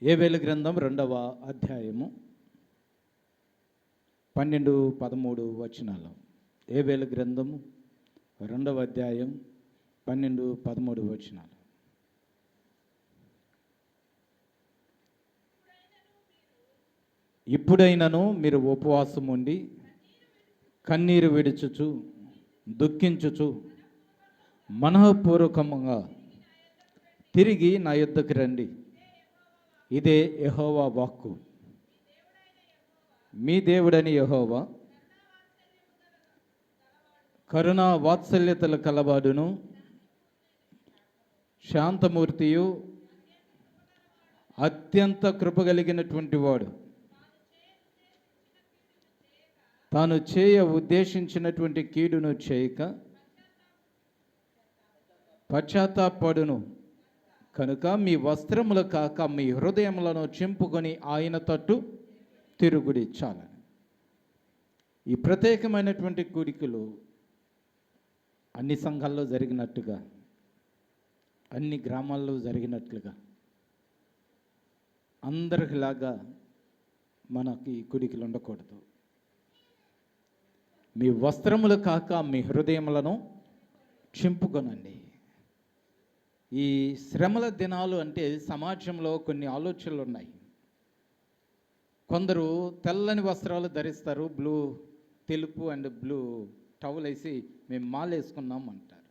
యోవేలు గ్రంథం 2వ అధ్యాయము 12-13 వచనాలు. యోవేలు గ్రంథము 2వ అధ్యాయం 12-13 వచనాలు. ఇప్పుడైనను మీరు ఉపవాసం ఉండి కన్నీరు విడుచుచు దుఃఖించుచు మనఃపూర్వకంగా తిరిగి నా యొద్దకు రండి. ఇదే యెహోవా వాక్కు. మీ దేవుడని యెహోవా కరుణా వాత్సల్యతలు కలవాడును, శాంతమూర్తియు, అత్యంత కృపగలిగినటువంటి వాడు. తాను చేయ ఉద్దేశించినటువంటి కీడును చేయక పశ్చాత్తాపడును కనుక మీ వస్త్రములు కాక మీ హృదయములను చింపుకొని ఆయన తట్టు తిరుగుడి. చాలని ఈ ప్రత్యేకమైనటువంటి కూడికలు అన్ని సంఘాల్లో జరిగినట్టుగా, అన్ని గ్రామాల్లో జరిగినట్లుగా అందరిలాగా మనకి కూడికలు ఉండకూడదు. మీ వస్త్రములు కాక మీ హృదయములను చింపుకొనండి. ఈ శ్రమల దినాలు అంటే సమాజంలో కొన్ని ఆలోచనలు ఉన్నాయి. కొందరు తెల్లని వస్త్రాలు ధరిస్తారు, తెలుపు అండ్ బ్లూ టవల్ వేసి మేము మాలేసుకున్నాం అంటారు.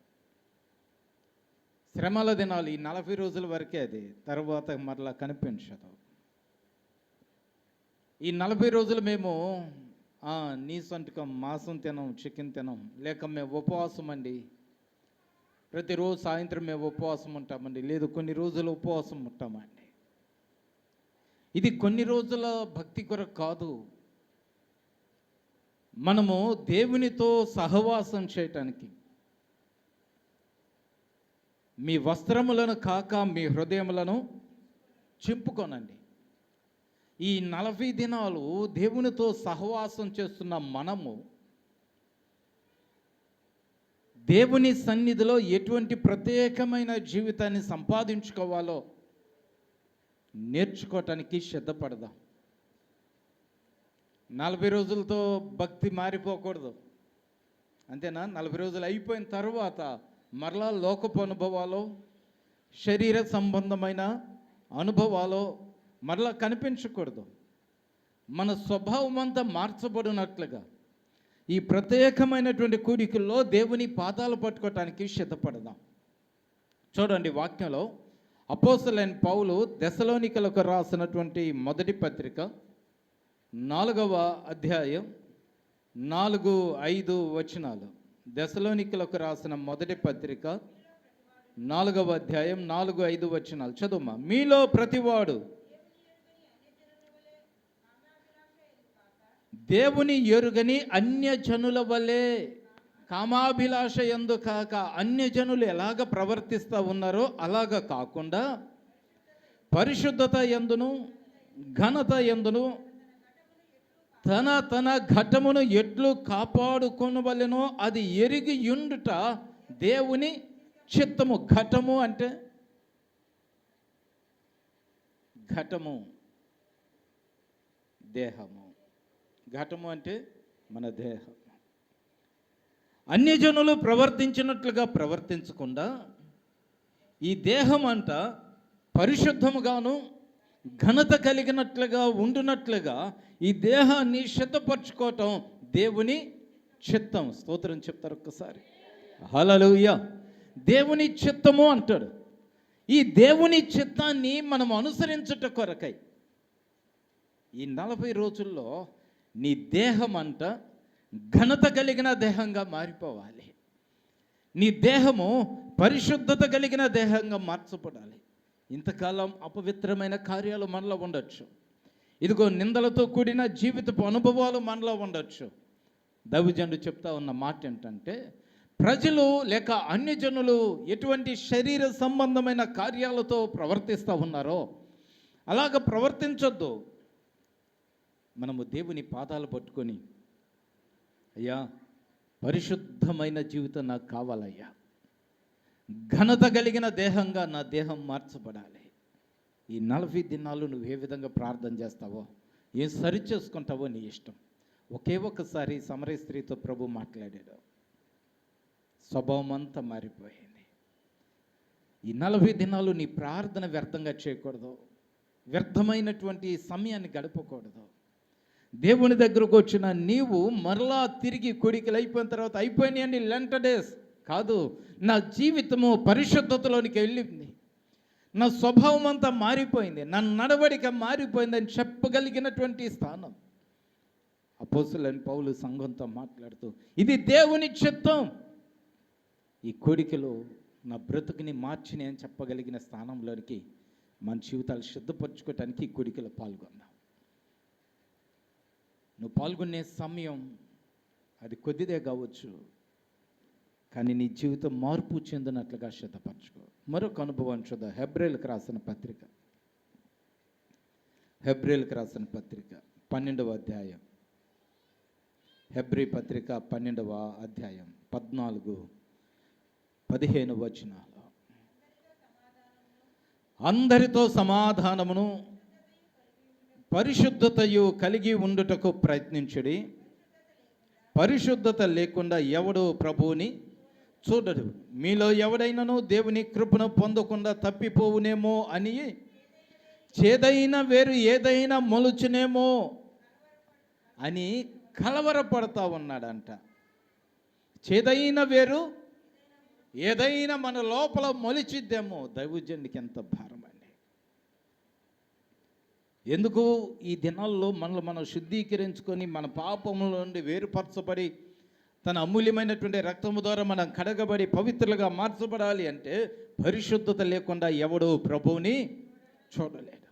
శ్రమల దినాలు ఈ 40 రోజుల వరకే, అది తర్వాత మరలా కనిపించదు. ఈ 40 రోజులు మేము నీసు వంటకం, మాంసం తినం, చికెన్ తినం, లేక మేము ఉపవాసం అండి, ప్రతిరోజు సాయంత్రం మేము ఉపవాసం ఉంటామండి, లేదు కొన్ని రోజులు ఉపవాసం ఉంటామండి. ఇది కొన్ని రోజుల భక్తి కొరకు కాదు. మనము దేవునితో సహవాసం చేయటానికి. మీ వస్త్రములను కాక మీ హృదయములను చింపుకొనండి. ఈ 40 దినాలు దేవునితో సహవాసం చేస్తున్న మనము దేవుని సన్నిధిలో ఎటువంటి ప్రత్యేకమైన జీవితాన్ని సంపాదించుకోవాలో నేర్చుకోవటానికి సిద్ధపడదాం. 40 రోజులతో భక్తి మారిపోకూడదు, అంతేనా? 40 రోజులు అయిపోయిన తర్వాత మరలా లోకపు అనుభవాలు, శరీర సంబంధమైన అనుభవాలు మరలా కనిపించకూడదు. మన స్వభావం అంతా మార్చబడినట్లుగా ఈ ప్రత్యేకమైనటువంటి కూడికల్లో దేవుని పాదాలు పట్టుకోవటానికి సిద్ధపడదాం. చూడండి, వాక్యంలో అపోస్తలుడైన పౌలు దెసలోనికలకు రాసినటువంటి మొదటి పత్రిక 4వ అధ్యాయం 4-5 వచనాలు. దెసలోనికలకు రాసిన మొదటి పత్రిక 4వ అధ్యాయం 4-5 వచనాలు చదువుమా. మీలో ప్రతివాడు దేవుని ఎరుగని అన్యజనుల వలె కామాభిలాష యందు కాక, అన్యజనులు ఎలాగ ప్రవర్తిస్తూ ఉన్నారో అలాగ కాకుండా పరిశుద్ధత యందును ఘనత యందును తన ఘటమును ఎట్లు కాపాడుకొనవలెనో అది ఎరిగి యుండుట దేవుని చిత్తము. ఘటము అంటే ఘటము దేహము. ఘటము అంటే మన దేహం. అన్యజనులు ప్రవర్తించినట్లుగా ప్రవర్తించకుండా ఈ దేహం అంట పరిశుద్ధముగాను ఘనత కలిగినట్లుగా ఉండునట్లుగా ఈ దేహాన్ని సిద్ధపరచుకోవటం దేవుని చిత్తం. స్తోత్రం చెప్తారు ఒక్కసారి. హల్లెలూయా. దేవుని చిత్తము అంటాడు. ఈ దేవుని చిత్తాన్ని మనం అనుసరించుట కొరకై ఈ 40 రోజుల్లో నీ దేహం అంట ఘనత కలిగిన దేహంగా మారిపోవాలి. నీ దేహము పరిశుద్ధత కలిగిన దేహంగా మార్చబడాలి. ఇంతకాలం అపవిత్రమైన కార్యాలు మనలో ఉండొచ్చు. ఇదిగో నిందలతో కూడిన జీవితపు అనుభవాలు మనలో ఉండొచ్చు. దైవజనుడు చెప్తా ఉన్న మాట ఏంటంటే, ప్రజలు లేక అన్యజనులు ఎటువంటి శరీర సంబంధమైన కార్యాలతో ప్రవర్తిస్తూ ఉన్నారో అలాగ ప్రవర్తించొద్దు. మనము దేవుని పాదాలు పట్టుకొని, అయ్యా పరిశుద్ధమైన జీవితం నాకు కావాలయ్యా, ఘనత కలిగిన దేహంగా నా దేహం మార్చబడాలి, ఈ 40 దినాలు నువ్వు ఏ విధంగా ప్రార్థన చేస్తావో, ఏం సరి చేసుకుంటావో నీ ఇష్టం. ఒకే ఒక్కసారి సమరయ స్త్రీతో ప్రభు మాట్లాడాడు, స్వభావం అంతా మారిపోయింది. ఈ 40 దినాలు నీ ప్రార్థన వ్యర్థంగా చేయకూడదు, వ్యర్థమైనటువంటి సమయాన్ని గడపకూడదు. దేవుని దగ్గరకు వచ్చిన నీవు మరలా తిరిగి కోడికలు అయిపోయిన తర్వాత అయిపోయినాయండి లెంట డేస్ కాదు, నా జీవితము పరిశుద్ధతలోనికి వెళ్ళింది, నా స్వభావం అంతా మారిపోయింది, నా నడవడిక మారిపోయిందని చెప్పగలిగినటువంటి స్థానం. అపోస్తలుడైన పౌలు సంఘంతో మాట్లాడుతూ, ఇది దేవుని చిత్తం, ఈ కోడికలో నా బ్రతుకుని మార్చిని అని చెప్పగలిగిన స్థానంలోనికి మన జీవితాలు సిద్ధపరచుకోవటానికి ఈ కోడికలో పాల్గొందాం. నువ్వు పాల్గొనే సమయం అది కొద్దిదే కావచ్చు, కానీ నీ జీవితం మార్పు చెందినట్లుగా సిద్ధపరచుకో. మరొక అనుభవం చూద్దాం. హెబ్రేలుకు రాసిన పత్రిక 12వ అధ్యాయం. హెబ్రీ పత్రిక 12వ అధ్యాయం 14-15 వచనాలు. అందరితో సమాధానమును పరిశుద్ధతయు కలిగి ఉండుటకు ప్రయత్నించుడి. పరిశుద్ధత లేకుండా ఎవడు ప్రభువుని చూడడు. మీలో ఎవడైనాను దేవుని కృపను పొందకుండా తప్పిపోవునేమో అని చేదైన వేరు ఏదైనా మొలుచునేమో అని కలవరపడతా ఉన్నాడంట. చేదైన వేరు ఏదైనా మన లోపల మొలిచిద్దేమో. దైవజనుడికి ఎంత భారం అండి. ఎందుకు ఈ దినాల్లో మనల్ని మనం శుద్ధీకరించుకొని మన పాపముల నుండి వేరుపరచబడి తన అమూల్యమైనటువంటి రక్తము ద్వారా మనం కడగబడి పవిత్రులుగా మార్చబడాలి అంటే పరిశుద్ధత లేకుండా ఎవడు ప్రభువుని చూడలేడు.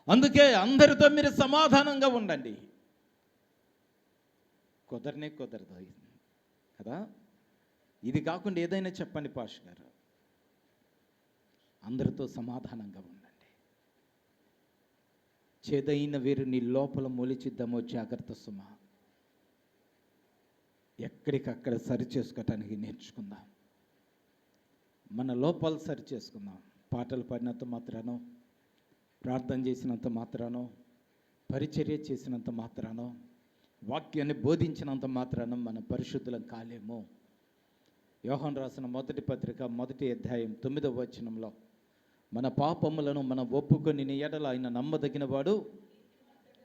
అందుకే అందరితో మీరు సమాధానంగా ఉండండి. కుదరదు కదా. ఇది కాకుండా ఏదైనా చెప్పండి పాష్ గారు. అందరితో సమాధానంగా ఉండండి. చేదైన వేరు నీ లోపల మొలిచిద్దామో జాగ్రత్త సుమా. ఎక్కడికక్కడ సరి చేసుకోవటానికి నేర్చుకుందాం. మన లోపాలు సరి చేసుకుందాం. పాటలు పాడినంత మాత్రానో, ప్రార్థన చేసినంత మాత్రానో, పరిచర్య చేసినంత మాత్రానో, వాక్యాన్ని బోధించినంత మాత్రాన మన పరిశుద్ధులం కాలేమో. యోహాను రాసిన మొదటి పత్రిక 1వ అధ్యాయం 9వ వచనంలో, మన పాపములను మనం ఒప్పుకొని నీ ఎడల ఆయన నమ్మదగిన వాడు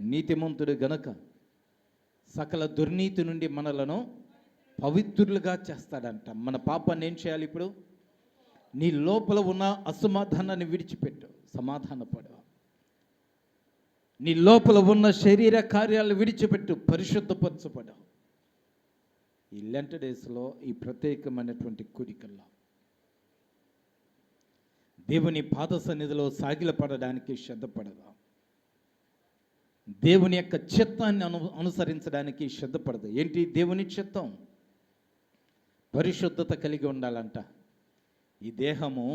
నీతిమంతుడు గనక సకల దుర్నీతి నుండి మనలను పవిత్రులుగా చేస్తాడంట. మన పాపాన్ని ఏం చేయాలి? ఇప్పుడు నీ లోపల ఉన్న అసమాధానాన్ని విడిచిపెట్టు, సమాధానపడు. నీ లోపల ఉన్న శరీర కార్యాలను విడిచిపెట్టు, పరిశుద్ధపరచబడు. ఈ లెంట డేస్లో ఈ ప్రత్యేకమైనటువంటి కూడికల్లో దేవుని పాద సన్నిధిలో సాగిలపడడానికి శ్రద్ధపడదాం. దేవుని యొక్క చిత్తాన్ని అనుసరించడానికి శ్రద్ధపడదు. ఏంటి దేవుని చిత్తం? పరిశుద్ధత కలిగి ఉండాలంట. ఈ దేహము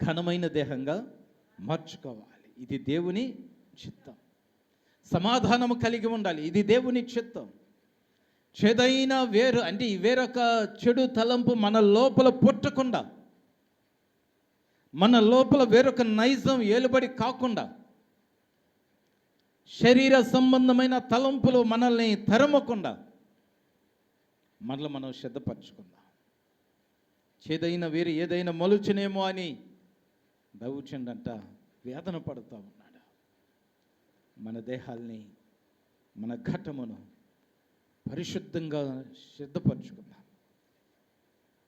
ఘనమైన దేహంగా మార్చుకోవాలి. ఇది దేవుని చిత్తం. సమాధానము కలిగి ఉండాలి. ఇది దేవుని చిత్తం. చెదైన వేరు అంటే ఈ వేరొక చెడు తలంపు మన లోపల పుట్టకుండా, మన లోపల వేరొక నైజం ఏలుబడి కాకుండా, శరీర సంబంధమైన తలంపులు మనల్ని తరమకుండా మనల్ని మనం సిద్ధపరచుకుందాం. చేదైన వేరు ఏదైనా మొలుచునేమో అని దౌర్చండంట వేదన పడుతూ ఉన్నాడు. మన దేహాల్ని, మన ఘటమును పరిశుద్ధంగా సిద్ధపరచుకుందాం.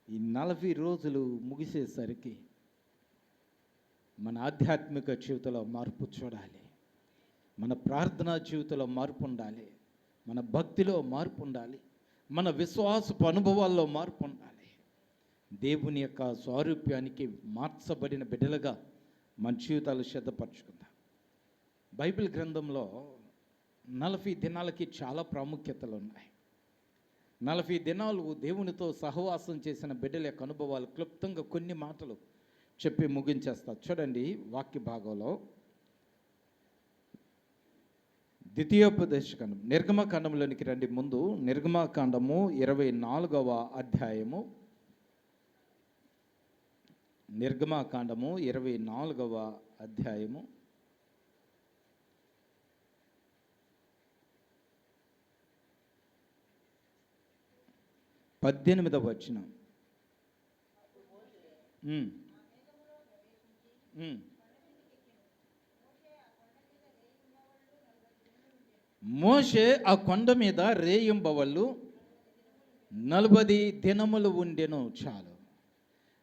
ఈ 40 రోజులు ముగిసేసరికి మన ఆధ్యాత్మిక జీవితంలో మార్పు చూడాలి. మన ప్రార్థనా జీవితంలో మార్పు ఉండాలి. మన భక్తిలో మార్పు ఉండాలి. మన విశ్వాసపు అనుభవాల్లో మార్పు ఉండాలి. దేవుని యొక్క స్వారూప్యానికి మార్చబడిన బిడ్డలుగా మన జీవితాలు సిద్ధపరచుకుందాం. బైబిల్ గ్రంథంలో 40 దినాలకి చాలా ప్రాముఖ్యతలు ఉన్నాయి. 40 దినాలు దేవునితో సహవాసం చేసిన బిడ్డల యొక్క అనుభవాలు క్లుప్తంగా కొన్ని మాటలు చెప్పి ముగించేస్తా. చూడండి, వాక్య భాగంలో ద్వితీయోపదేశకాండం, నిర్గమకాండంలోనికి రండి. ముందు నిర్గమకాండము 24వ అధ్యాయము, నిర్గమకాండము 24వ అధ్యాయము 18వ వచనం. మోషే ఆ కొండ మీద రేయింబవళ్ళు 40 దినములు ఉండెను. చాలు,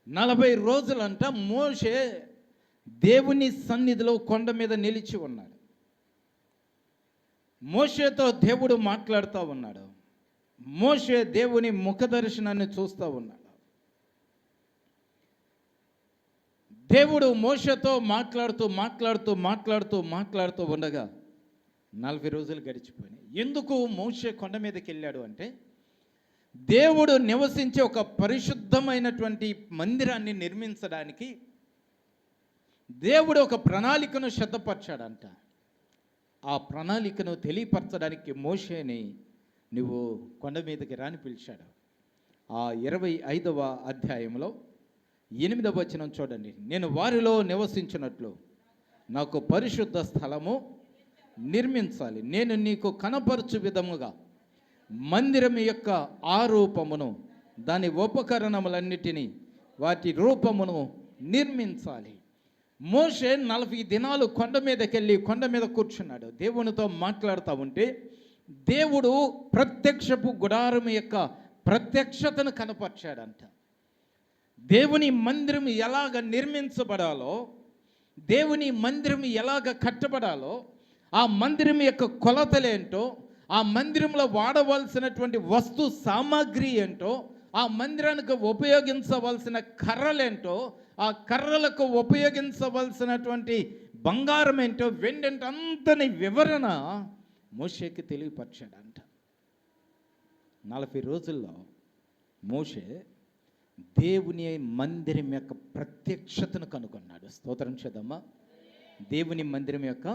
40 రోజులంట మోషే దేవుని సన్నిధిలో కొండ మీద నిలిచి ఉన్నాడు. మోషేతో దేవుడు మాట్లాడుతూ ఉన్నాడు. మోషే దేవుని ముఖ దర్శనాన్ని చూస్తూ ఉన్నాడు. దేవుడు మోషేతో మాట్లాడుతూ ఉండగా 40 రోజులు గడిచిపోయినాయి. ఎందుకు మోషే కొండ మీదకి వెళ్ళాడు అంటే, దేవుడు నివసించే ఒక పరిశుద్ధమైనటువంటి మందిరాన్ని నిర్మించడానికి దేవుడు ఒక ప్రణాళికను సిద్ధపరచాడంట. ఆ ప్రణాళికను తెలియపరచడానికి మోషేని నువ్వు కొండ మీదకి రాని పిలిచాడు. ఆ 25వ అధ్యాయంలో 8వ వచనం చూడండి. నేను వారిలో నివసించినట్లు నాకు పరిశుద్ధ స్థలము నిర్మించాలి. నేను నీకు కనపరచు విధముగా మందిరం యొక్క ఆరూపమును, దాని ఉపకరణములన్నిటినీ, వాటి రూపమును నిర్మించాలి. మోషే 40 దినాలు కొండ మీదకెళ్ళి కొండ మీద కూర్చున్నాడు. దేవునితో మాట్లాడుతూ ఉంటే దేవుడు ప్రత్యక్షపు గుడారం యొక్క ప్రత్యక్షతను కనపరిచాడంట. దేవుని మందిరం ఎలాగ నిర్మించబడాలో, దేవుని మందిరం ఎలాగ కట్టబడాలో, ఆ మందిరం యొక్క కొలతలేంటో, ఆ మందిరంలో వాడవలసినటువంటి వస్తు సామాగ్రి ఏంటో, ఆ మందిరానికి ఉపయోగించవలసిన కర్రలేంటో, ఆ కర్రలకు ఉపయోగించవలసినటువంటి బంగారం ఏంటో, వెండంటే అంతని వివరణ మోషేకి తెలియపరిచాడంట. 40 రోజుల్లో మోషే దేవుని మందిరం యొక్క ప్రత్యక్షతను కనుగొన్నాడు. స్తోత్రం చేద్దామా. దేవుని మందిరం యొక్క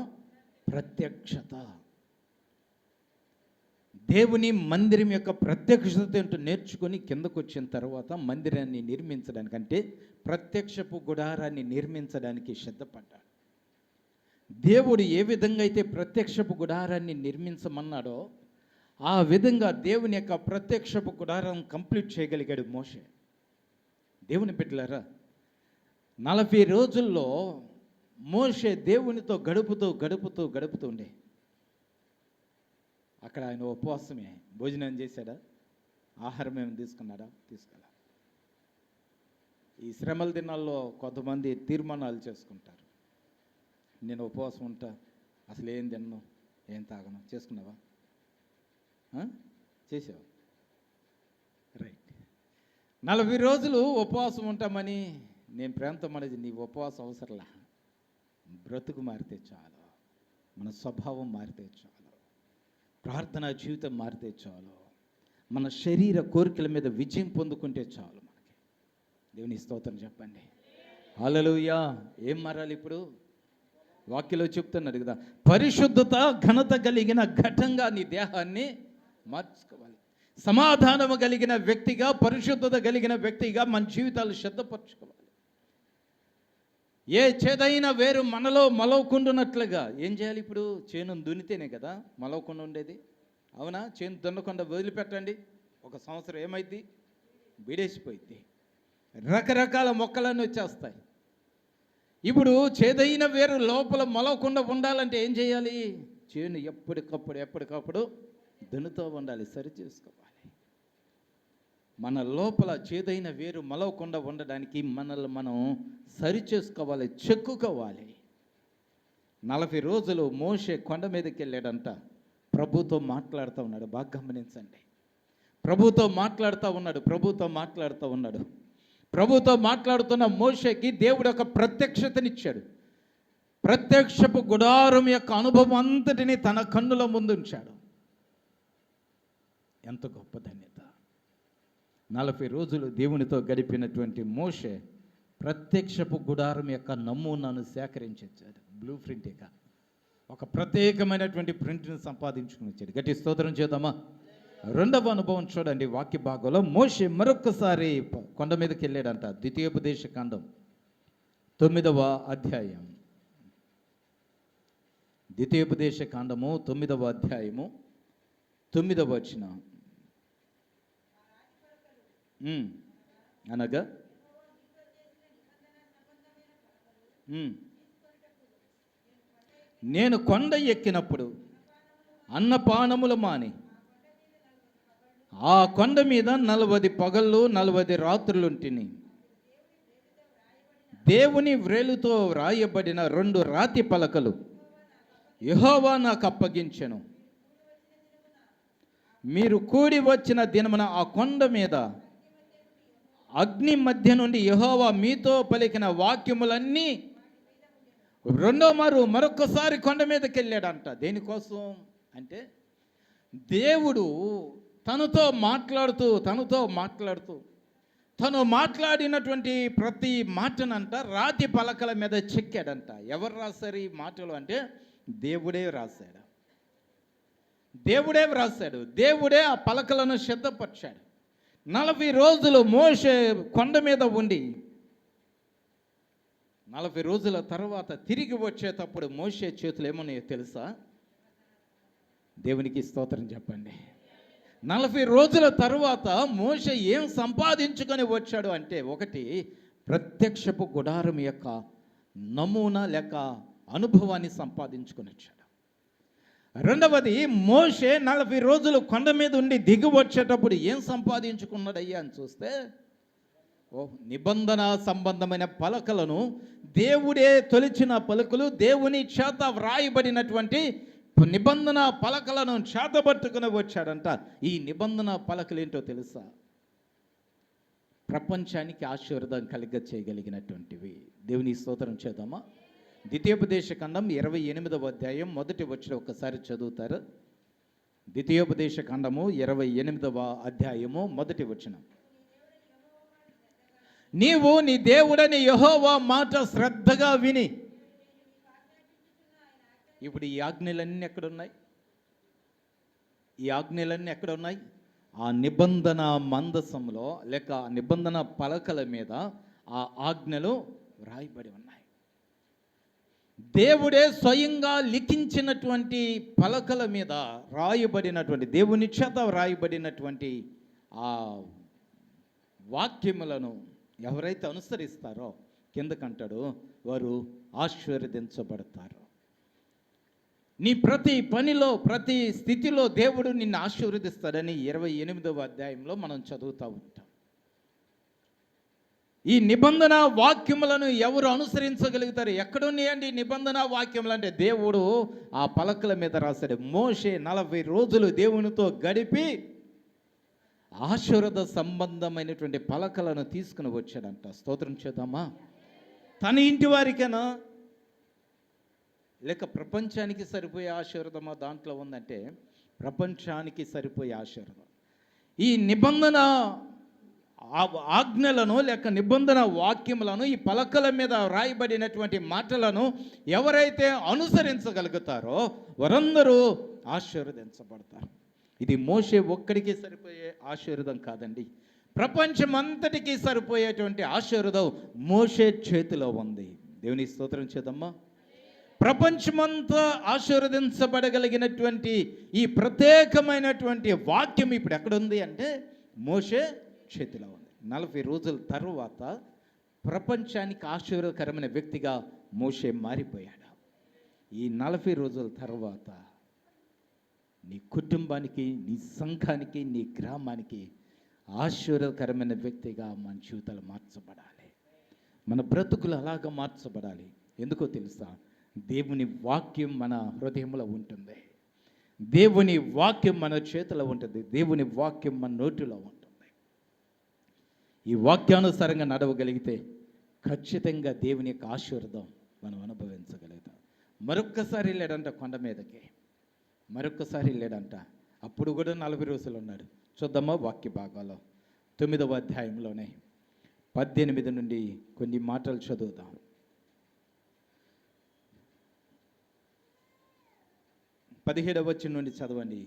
ప్రత్యక్షత, దేవుని మందిరం యొక్క ప్రత్యక్షత ఏంటో నేర్చుకొని కిందకు వచ్చిన తర్వాత మందిరాన్ని నిర్మించడానికంటే ప్రత్యక్షపు గుడారాన్ని నిర్మించడానికి సిద్ధపడ్డాడు. దేవుడు ఏ విధంగా అయితే ప్రత్యక్షపు గుడారాన్ని నిర్మించమన్నాడో ఆ విధంగా దేవుని యొక్క ప్రత్యక్షపు గుడారం కంప్లీట్ చేయగలిగాడు మోషే. దేవుని బిడ్డలారా, 40 రోజుల్లో మోషే దేవునితో గడుపుతుండే. అక్కడ ఆయన ఉపవాసమే. భోజనం చేశాడా? ఆహారం ఏమి తీసుకున్నాడా? తీసుకోలే. ఈ శ్రమల దినాల్లో కొంతమంది తీర్మానాలు చేసుకుంటారు. నేను ఉపవాసం ఉంటా, అసలు ఏం తిన్ను, ఏం తాగను. చేసుకున్నావా? చేసావు, రైట్. 40 రోజులు ఉపవాసం ఉంటామని నేను ప్రేమతో మనది, నీ ఉపవాసం అవసరంలా. బ్రతుకు మారితే చాలు, మన స్వభావం మారితే చాలు, ప్రార్థనా జీవితం మారితే చాలు, మన శరీర కోరికల మీద విజయం పొందుకుంటే చాలు మనకి. దేవుని స్తోత్రం చెప్పండి. హల్లెలూయా. ఏం మారాలి ఇప్పుడు? వాక్యలో చెప్తున్నాడు కదా, పరిశుద్ధత ఘనత కలిగిన ఘటంగా నీ దేహాన్ని మార్చుకోవాలి. సమాధానము కలిగిన వ్యక్తిగా, పరిశుద్ధత కలిగిన వ్యక్తిగా మన జీవితాలు సిద్ధపరచుకోవాలి. ఏ చేదైన వేరు మనలో మలవకుండునట్లుగా ఏం చేయాలి? ఇప్పుడు చేను దున్నితేనే కదా మలవకుండా ఉండేది, అవునా? చేను దున్నకుండా వదిలిపెట్టండి, 1 సంవత్సరం ఏమైంది? బీడేసిపోయింది, రకరకాల మొక్కలన్నీ వచ్చేస్తాయి. ఇప్పుడు చేదైన వేరు లోపల మలవకుండా ఉండాలంటే ఏం చేయాలి? చేను ఎప్పటికప్పుడు దున్నుతూ ఉండాలి, సరి చేసుకోవాలి. మన లోపల చేదైన వేరు మలవకుండా ఉండడానికి మనల్ని మనం సరి చేసుకోవాలి, చెక్కుకోవాలి. 40 రోజులు మోషే కొండ మీదకి వెళ్ళాడంట. ప్రభుతో మాట్లాడుతూ ఉన్నాడు. బాగా గమనించండి. ప్రభుతో మాట్లాడుతూ ఉన్నాడు. ప్రభుతో మాట్లాడుతున్న మోషేకి దేవుడు ఒక ప్రత్యక్షతనిచ్చాడు. ప్రత్యక్షపు గుడారం యొక్క అనుభవం అంతటిని తన కన్నుల ముందు ఉంచాడు. ఎంత గొప్ప ధన్యత. 40 రోజులు దేవునితో గడిపినటువంటి మోషే ప్రత్యక్షపు గుడారం యొక్క నమూనాను సేకరించాడు. బ్లూ ప్రింట్గా ఒక ప్రత్యేకమైనటువంటి ప్రింట్ని సంపాదించుకుని వచ్చాడు. గట్టి స్తోత్రం చేద్దామా. 2వ అనుభవం చూడండి వాక్య భాగంలో. మోషే మరొకసారి కొండ మీదకి వెళ్ళాడంట. ద్వితీయోపదేశ కాండం 9వ అధ్యాయం ద్వితీయోపదేశ కాండము 9వ అధ్యాయము 9వ వచనం. అనగా నేను కొండ ఎక్కినప్పుడు అన్నపానములు మాని ఆ కొండ మీద 40 పగళ్ళు 40 రాత్రులుంటిని. దేవుని వ్రేలుతో వ్రాయబడిన 2 రాతి పలకలు యెహోవా నాకు అప్పగించెను. మీరు కూడి వచ్చిన దినమున ఆ కొండ మీద అగ్ని మధ్య నుండి యెహోవా మీతో పలికిన వాక్యములన్నీ మరొకసారి కొండ మీదకి వెళ్ళాడంట. దేనికోసం అంటే దేవుడు తనతో మాట్లాడుతూ తను మాట్లాడినటువంటి ప్రతి మాటనంట రాతి పలకల మీద చెక్కాడంట. ఎవరు రాశారు ఈ మాటలు అంటే దేవుడే వ్రాసాడు. దేవుడే ఆ పలకలను సిద్ధపరిచాడు. 40 రోజులు మోషే కొండ మీద ఉండి 40 రోజుల తర్వాత తిరిగి వచ్చేటప్పుడు మోషే చేతులు ఏమన్నాయో తెలుసా? దేవునికి స్తోత్రం చెప్పండి. 40 రోజుల తరువాత మోషే ఏం సంపాదించుకొని వచ్చాడు అంటే, ఒకటి ప్రత్యక్షపు గుడారం యొక్క నమూనా లేక అనుభవాన్ని సంపాదించుకొని వచ్చాడు. రెండవది, మోషే 40 రోజులు కొండ మీద ఉండి దిగి వచ్చేటప్పుడు ఏం సంపాదించుకున్నాడయ్యా అని చూస్తే, నిబంధన సంబంధమైన పలకలను, దేవుడే తొలిచిన పలుకులు, దేవుని చేత వ్రాయబడినటువంటి నిబంధన పలకలను చేతబట్టుకుని వచ్చాడంట. ఈ నిబంధన పలకలు ఏంటో తెలుసా? ప్రపంచానికి ఆశీర్వాదం కలిగ చేయగలిగినటువంటివి. దేవుని స్తోత్రం చేద్దామా? ద్వితీయోపదేశ కాండం 28వ అధ్యాయం 1వ వచనం ఒకసారి చదువుతారు. ద్వితీయోపదేశ కాండము 28వ అధ్యాయము 1వ వచనం. నీవు నీ దేవుడని యెహోవా మాట శ్రద్ధగా విని. ఇప్పుడు ఈ ఆజ్ఞలన్నీ ఎక్కడున్నాయి? ఆ నిబంధన మందసంలో లేక నిబంధన పలకల మీద ఆ ఆజ్ఞలు వ్రాయబడి ఉన్నాయి. దేవుడే స్వయంగా లిఖించినటువంటి పలకల మీద రాయబడినటువంటి, దేవుని చేత వ్రాయబడినటువంటి ఆ వాక్యములను ఎవరైతే అనుసరిస్తారో కిందకంటాడు వారు ఆశీర్వదించబడతారు. నీ ప్రతి పనిలో, ప్రతి స్థితిలో దేవుడు నిన్ను ఆశీర్వదిస్తాడని 28వ అధ్యాయంలో మనం చదువుతూ ఉంటాం. ఈ నిబంధన వాక్యములను ఎవరు అనుసరించగలుగుతారు? ఎక్కడున్నాయండి నిబంధన వాక్యములు అంటే? దేవుడు ఆ పలకల మీద రాశాడు. మోషే 40 రోజులు దేవునితో గడిపి ఆశీర్వాద సంబంధమైనటువంటి పలకలను తీసుకుని వచ్చాడంట. స్తోత్రం చేద్దామా? తన ఇంటి వారికైనా లేక ప్రపంచానికి సరిపోయే ఆశీర్వాదమా దాంట్లో ఉందంటే, ప్రపంచానికి సరిపోయే ఆశీర్వాదం. ఈ నిబంధన ఆజ్ఞలను లేక నిబంధన వాక్యములను, ఈ పలకల మీద రాయబడినటువంటి మాటలను ఎవరైతే అనుసరించగలుగుతారో వారందరూ ఆశీర్వదించబడతారు. ఇది మోషే ఒక్కడికి సరిపోయే ఆశీర్వాదం కాదండి. ప్రపంచం అంతటికీ సరిపోయేటువంటి ఆశీర్వాదం మోషే చేతిలో ఉంది. దేవుని స్తోత్రం చేద్దామా? ప్రపంచమంతా ఆశీర్వదించబడగలిగినటువంటి ఈ ప్రత్యేకమైనటువంటి వాక్యం ఇప్పుడు ఎక్కడుంది అంటే మోషే చేతిలో ఉంది. 40 రోజుల తర్వాత ప్రపంచానికి ఆశీర్వదకరమైన వ్యక్తిగా మోషే మారిపోయాడు. ఈ 40 రోజుల తర్వాత నీ కుటుంబానికి, నీ సంఘానికి, నీ గ్రామానికి ఆశీర్వదకరమైన వ్యక్తిగా మన జీవితాలు మార్చబడాలి. మన బ్రతుకులు అలాగా మార్చబడాలి. ఎందుకో తెలుసా? దేవుని వాక్యం మన హృదయంలో ఉంటుంది. దేవుని వాక్యం మన చేతిలో ఉంటుంది. దేవుని వాక్యం మన నోటిలో ఉంటుంది. ఈ వాక్యానుసారంగా నడవగలిగితే ఖచ్చితంగా దేవుని యొక్క ఆశీర్వాదం మనం అనుభవించగలుగుతాం. మరొక్కసారి లేడంట కొండ మీదకి, మరొక్కసారి లేడంట. అప్పుడు కూడా 40 రోజులు ఉన్నాడు. చూద్దామా వాక్య భాగాల్లో 9వ అధ్యాయంలోనే 18 నుండి కొన్ని మాటలు చదువుదాం. 17వ వచనం నుండి చదవండి.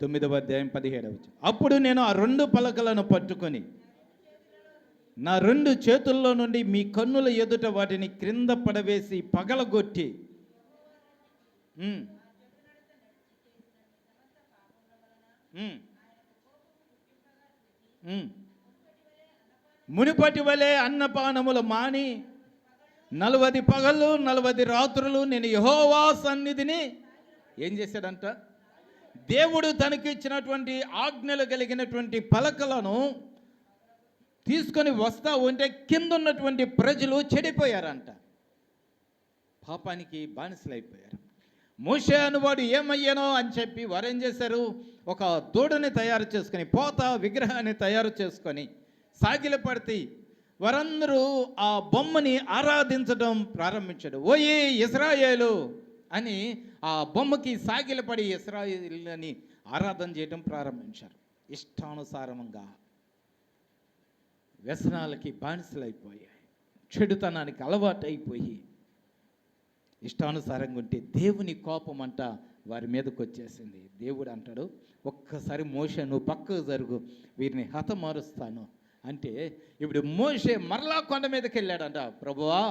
9వ అధ్యాయం 17వ వచనం. అప్పుడు నేను ఆ 2 పలకలను పట్టుకొని నా 2 చేతుల్లో నుండి మీ కన్నుల ఎదుట వాటిని క్రింద పడవేసి పగలగొట్టి ఉమ్, ఉమ్, ఉమ్. మునుపటి వలె అన్నపానములు మాని 40 పగళ్ళు 40 రాత్రులు నేను యెహోవా సన్నిధిని ఏం చేశాడంట? దేవుడు తనకి ఇచ్చినటువంటి ఆజ్ఞలు కలిగినటువంటి పలకలను తీసుకొని వస్తా ఉంటే కింద ఉన్నటువంటి ప్రజలు చెడిపోయారంట, పాపానికి బానిసలైపోయారు. మోషే అనువాడు ఏమయ్యానో అని చెప్పి వారు ఏం చేశారు? ఒక దూడని తయారు చేసుకొని, పోత విగ్రహాన్ని తయారు చేసుకొని సాగిలపడితే వారందరూ ఆ బొమ్మని ఆరాధించడం ప్రారంభించాడు. ఓయే ఇశ్రాయేలు అని ఆ బొమ్మకి సాగిలపడి ఇశ్రాయేలుని ఆరాధన చేయడం ప్రారంభించారు. ఇష్టానుసారంగా వ్యసనాలకి బానిసలైపోయాయి, చెడుతనానికి అలవాటైపోయి ఇష్టానుసారంగా ఉంటే దేవుని కోపం అంట వారి మీదకి వచ్చేసింది. దేవుడు అంటాడు, ఒక్కసారి మోషే నువ్వు పక్కకు జరుగు, వీరిని హతమారుస్తాను అంటే ఇప్పుడు మోషే మరలా కొండ మీదకి వెళ్ళాడంట. ప్రభువా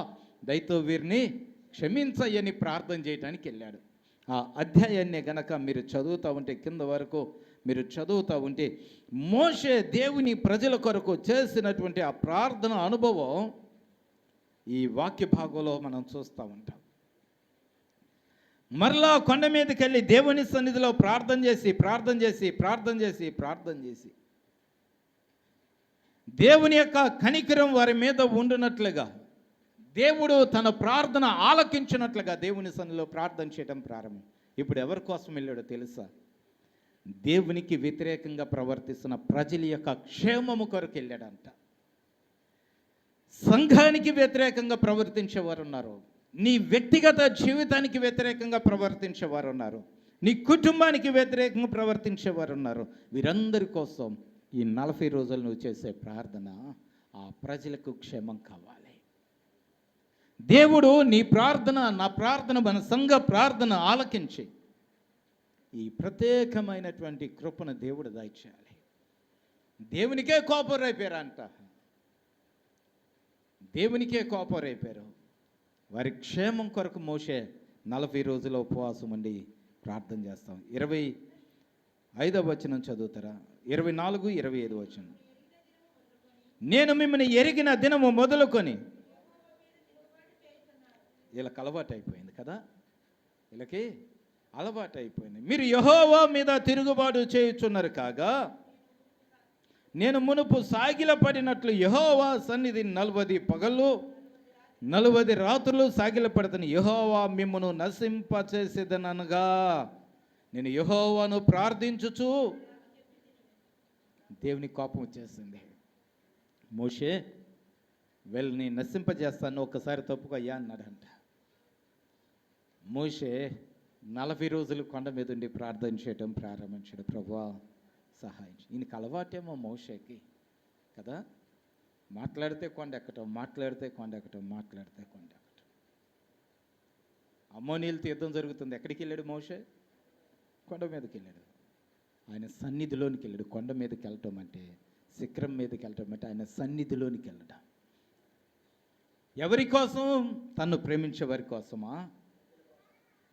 దయతో వీరిని క్షమించయ్యని ప్రార్థన చేయడానికి వెళ్ళాడు. ఆ అధ్యాయాన్ని గనక మీరు చదువుతూ ఉంటే, కింద వరకు మీరు చదువుతూ ఉంటే, మోషే దేవుని ప్రజల కొరకు చేసినటువంటి ఆ ప్రార్థన అనుభవం ఈ వాక్య భాగంలో మనం చూస్తూ ఉంటాం. మరలా కొండ మీదకి వెళ్ళి దేవుని సన్నిధిలో ప్రార్థన చేసి దేవుని యొక్క కనికరం వారి మీద ఉండునట్లుగా, దేవుడు తన ప్రార్థన ఆలకించినట్లుగా దేవుని సన్నిధిలో ప్రార్థన చేయడం ప్రారంభం. ఇప్పుడు ఎవరి కోసం వెళ్ళాడో తెలుసా? దేవునికి వ్యతిరేకంగా ప్రవర్తిస్తున్న ప్రజల యొక్క క్షేమము కొరకు వెళ్ళాడంట. సంఘానికి వ్యతిరేకంగా ప్రవర్తించేవారు ఉన్నారు, నీ వ్యక్తిగత జీవితానికి వ్యతిరేకంగా ప్రవర్తించేవారు ఉన్నారు, నీ కుటుంబానికి వ్యతిరేకంగా ప్రవర్తించేవారు ఉన్నారు. వీరందరి కోసం ఈ 40 రోజులు నువ్వు చేసే ప్రార్థన ఆ ప్రజలకు క్షేమం కావాలి. దేవుడు నీ ప్రార్థన, నా ప్రార్థన, మన సంఘ ప్రార్థన ఆలకించి ఈ ప్రత్యేకమైనటువంటి కృపను దేవుడు దయచేయాలి. దేవునికే కోపం రేపారంట, దేవునికే కోపం రేపారు. వారి క్షేమం కొరకు మోషే 40 రోజుల ఉపవాసం ఉండి ప్రార్థన చేస్తాం. 25వ వచనం చదువుతారా? 24, 25 వచనం. నేను మిమ్మల్ని ఎరిగిన దినము మొదలుకొని, వీళ్ళకి అలవాటు అయిపోయింది కదా, వీళ్ళకి అలవాటు అయిపోయింది. మీరు యెహోవా మీద తిరుగుబాటు చేయుచున్నారు కాగా, నేను మునుపు సాగిలపడినట్లు యెహోవా సన్నిధి 40 పగళ్ళు 40 రాత్రులు సాగిలపడతాను. యెహోవా మిమ్మును నశింపచేసేదనగా నేను యెహోవాను ప్రార్థించుచు, దేవుని కోపం వచ్చేసింది. మోషే వీళ్ళని నశింపజేస్తాను, ఒక్కసారి తప్పుకు అయ్యా అన్నాడంట. మోషే 40 రోజులు కొండ మీద ఉండి ప్రార్థన చేయడం ప్రారంభించాడు. ప్రభువా సహాయం. ఈయనకి అలవాటేమో మోషేకి కదా, మాట్లాడితే కొండ ఎక్కటం, మాట్లాడితే కొండ ఎక్కటం. అమ్మోనీలతో యుద్ధం జరుగుతుంది, ఎక్కడికి వెళ్ళాడు మోషే? కొండ మీదకి వెళ్ళాడు. ఆయన సన్నిధిలోనికి వెళ్ళాడు. కొండ మీదకి వెళ్ళటం అంటే, శిఖరం మీదకి వెళ్ళటం అంటే ఆయన సన్నిధిలోనికి వెళ్ళడం. ఎవరి కోసం? తన్ను ప్రేమించే వారి కోసమా?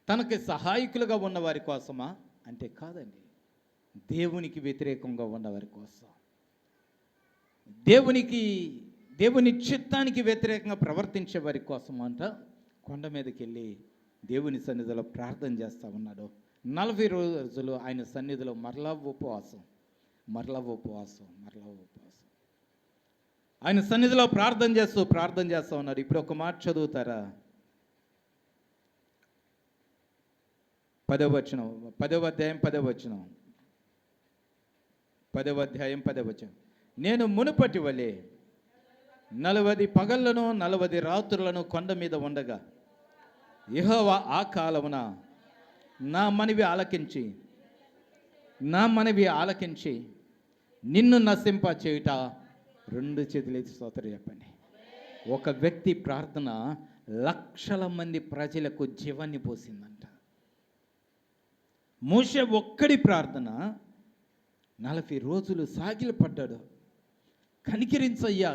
తనకి సహాయకులుగా ఉన్న వారి కోసమా అంటే కాదండి, దేవునికి వ్యతిరేకంగా ఉన్నవారి కోసం, దేవుని చిత్తానికి వ్యతిరేకంగా ప్రవర్తించే వారి కోసం అంట కొండ మీదకి వెళ్ళి దేవుని సన్నిధిలో ప్రార్థన చేస్తూ ఉన్నాడు. 40 రోజులు ఆయన సన్నిధిలో మరలా ఉపవాసం. ఆయన సన్నిధిలో ప్రార్థన చేస్తూ ఉన్నాడు. ఇప్పుడు ఒక మాట చదువుతారా? 10వ వచనం, 10వ అధ్యాయం 10వ వచనం. 10వ అధ్యాయం 10వ వచనం. నేను మునుపటి వలె 40 పగళ్లను 40 రాత్రులను కొండ మీద ఉండగా యెహోవా ఆ కాలమున నా మనవి ఆలకించి నిన్ను నశింప చేయుట. 2 చేతులెత్తి స్తోత్రం చెప్పండి. ఒక వ్యక్తి ప్రార్థన లక్షల మంది ప్రజలకు జీవాన్ని పోసిందంట. మోషే ఒక్కడి ప్రార్థన 40 రోజులు సాగిలపడ్డాడు. కనికరించయ్యా,